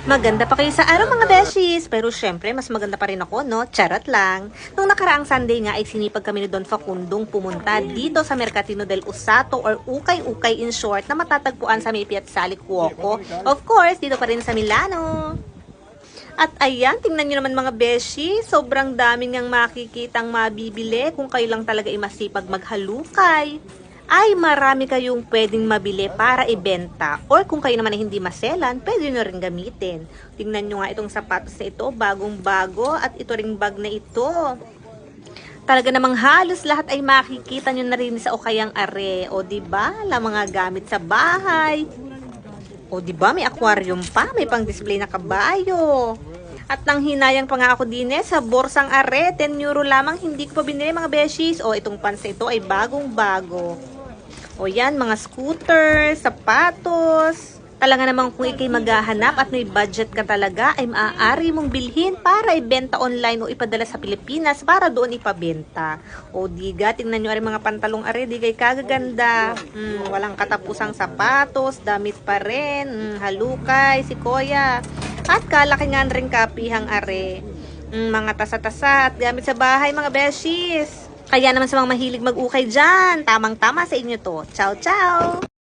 Maganda pa kayo sa araw mga beshies, pero syempre mas maganda pa rin ako, no? Charot lang. Nung nakaraang Sunday nga ay sinipag kami ni Don Facundong pumunta dito sa Mercatino del Usato or Ukay-Ukay in short na matatagpuan sa may Piazzale Cuoco. Of course, dito pa rin sa Milano. At ayan, tingnan nyo naman mga beshi, sobrang daming niyang makikitang mabibili kung kayo lang talaga masipag maghalukay. Ay marami kayong pwedeng mabili para ibenta. Or kung kayo naman ay hindi maselan, pwede nyo rin gamitin. Tingnan nyo nga itong sapatos na ito, bagong-bago, at ito ring bag na ito. Talaga namang halos lahat ay makikita nyo na rin sa Ukayang Are. O diba, la mga gamit sa bahay. O diba, may aquarium pa, may pang display na kabayo. At nang hinayang pa nga ako din sa Borsang Are, 10 euro lamang, hindi ko pa binili mga beshies. O itong pants ito ay bagong-bago. O yan, mga scooter, sapatos. Talaga namang kung ikay maghahanap at may budget ka talaga, ay maaari mong bilhin para ibenta online o ipadala sa Pilipinas para doon ipabenta. O diga, tingnan nyo rin mga pantalong are, di kay kagaganda. Walang katapusang sapatos, damit pa rin, halukay, sikoya. At kalaki nga rin kapihang are. Mga tasa-tasa at gamit sa bahay mga beshies. Kaya naman sa mga mahilig mag-ukay dyan, tamang-tama sa inyo to. Ciao, ciao!